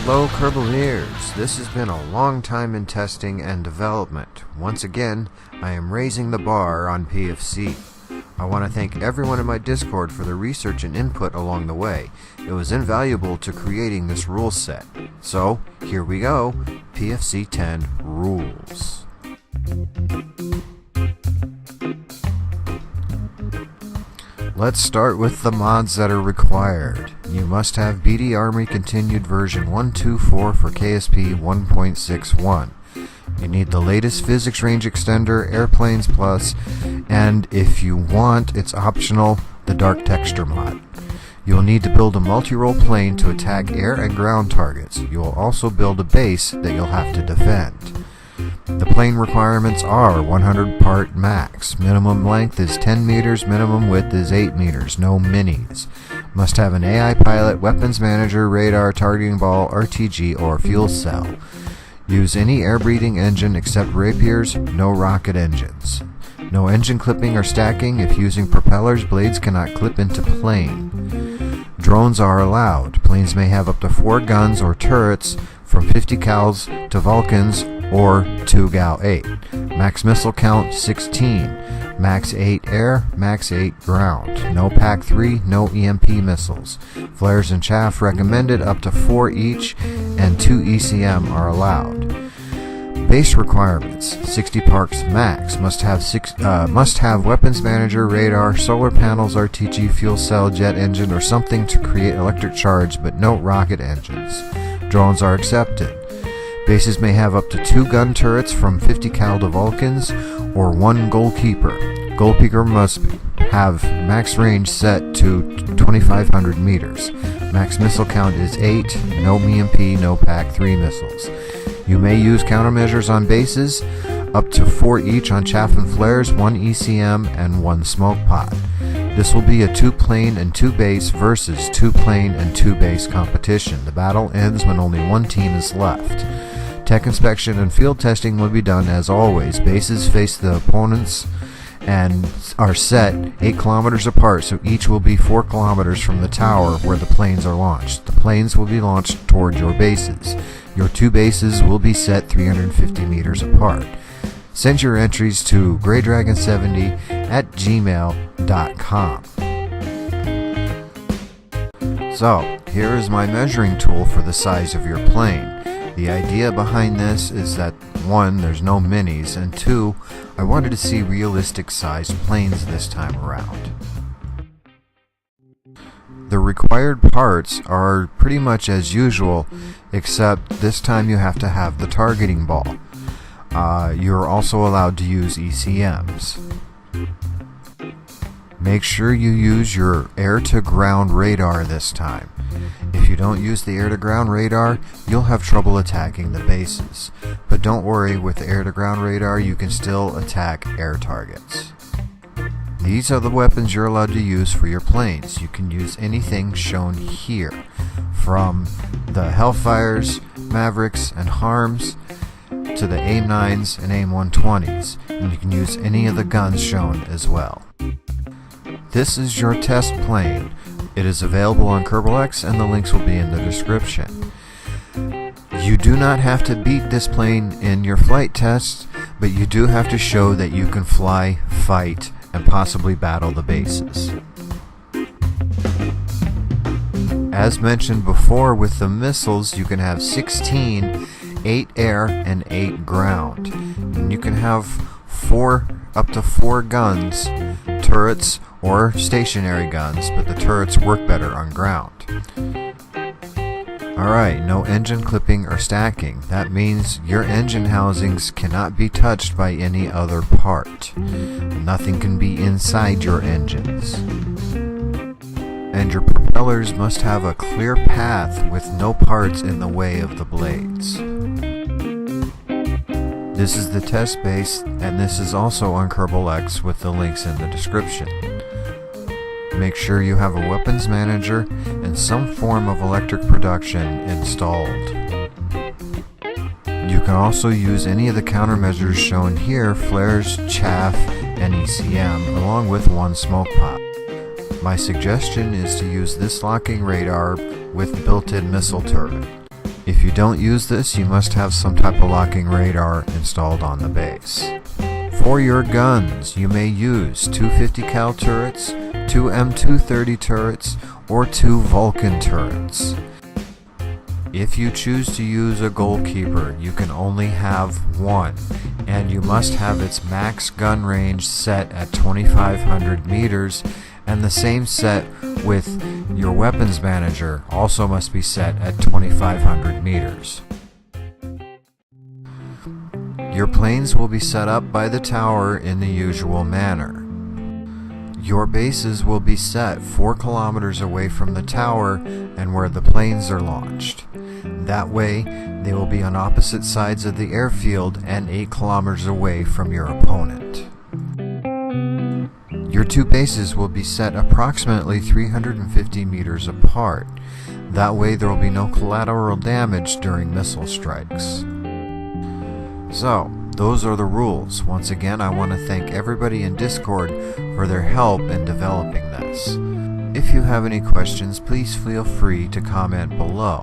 Hello Kerbaliers, this has been a long time in testing and development. Once again, I am raising the bar on PFC. I want to thank everyone in my Discord for their research and input along the way. It was invaluable to creating this rule set. So, here we go, PFC 10 rules. Let's start with the mods that are required. You must have BDArmory Continued version 1.2.4 for KSP 1.61. You need the latest physics range extender, Airplaine Plus, and if you want, it's optional, the dark texture mod. You'll need to build a multirole plane to attack air and ground targets. You will also build a base that you'll have to defend. The plane requirements are 100 part max. Minimum length is 10 meters, minimum width is 8 meters, no minis. Must have an AI pilot, weapons manager, radar, targeting ball, RTG, or fuel cell. Use any air-breathing engine except rapiers, no rocket engines. No engine clipping or stacking. If using propellers, blades cannot clip into plane. Drones are allowed. Planes may have up to 4 guns or turrets from 50 cals to Vulcans or 2 Gal 8. Max missile count 16. Max 8 air, max 8 ground. No Pack 3, no EMP missiles. Flares and chaff recommended up to 4 each, and 2 ECM are allowed. Base requirements: 60 parks max. Must have weapons manager, radar, solar panels, RTG, fuel cell, jet engine, or something to create electric charge, but no rocket engines. Drones are accepted. Bases may have up to 2 gun turrets from 50 cal to Vulcans, or 1 goalkeeper. Goalkeeper must have max range set to 2,500 meters. Max missile count is 8, no EMP, no Pack 3 missiles. You may use countermeasures on bases, up to 4 each on chaff and flares, 1 ECM, and 1 smoke pod. This will be a 2 plane and 2 base versus 2 plane and 2 base competition. The battle ends when only 1 team is left. Tech inspection and field testing will be done as always. Bases face the opponents and are set 8 kilometers apart, so each will be 4 kilometers from the tower where the planes are launched. The planes will be launched toward your bases. Your 2 bases will be set 350 meters apart. Send your entries to greydragon70@gmail.com. So, here is my measuring tool for the size of your plane. The idea behind this is that 1, there's no minis, and 2, I wanted to see realistic sized planes this time around. The required parts are pretty much as usual, except this time you have to have the targeting ball. You're also allowed to use ECMs. Make sure you use your air-to-ground radar this time. If you don't use the air-to-ground radar, you'll have trouble attacking the bases. But don't worry, with the air-to-ground radar you can still attack air targets. These are the weapons you're allowed to use for your planes. You can use anything shown here, from the Hellfires, Mavericks, and Harms, to the AIM-9s and AIM-120s, and you can use any of the guns shown as well. This is your test plane. It is available on KerbalX, and the links will be in the description. You do not have to beat this plane in your flight tests, but you do have to show that you can fly, fight, and possibly battle the bases. As mentioned before, with the missiles you can have 16, 8 air, and 8 ground. And you can have up to 4 guns, turrets, or stationary guns, but the turrets work better on ground. Alright, no engine clipping or stacking. That means your engine housings cannot be touched by any other part. Nothing can be inside your engines. And your propellers must have a clear path with no parts in the way of the blades. This is the test base, and this is also on KerbalX with the links in the description. Make sure you have a weapons manager and some form of electric production installed. You can also use any of the countermeasures shown here, flares, chaff, and ECM, along with 1 smoke pot. My suggestion is to use this locking radar with built-in missile turret. If you don't use this, you must have some type of locking radar installed on the base. For your guns, you may use 250 cal turrets, 2 M230 turrets, or 2 Vulcan turrets. If you choose to use a goalkeeper, you can only have one, and you must have its max gun range set at 2,500 meters, and the same set with your weapons manager also must be set at 2,500 meters. Your planes will be set up by the tower in the usual manner. Your bases will be set 4 kilometers away from the tower and where the planes are launched. That way, they will be on opposite sides of the airfield and 8 kilometers away from your opponent. Your 2 bases will be set approximately 350 meters apart. That way there will be no collateral damage during missile strikes. So, those are the rules. Once again, I want to thank everybody in Discord for their help in developing this. If you have any questions, please feel free to comment below.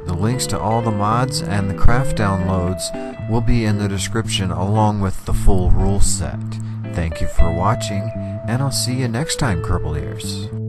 The links to all the mods and the craft downloads will be in the description along with the full rule set. Thank you for watching, and I'll see you next time, Kerbaliers.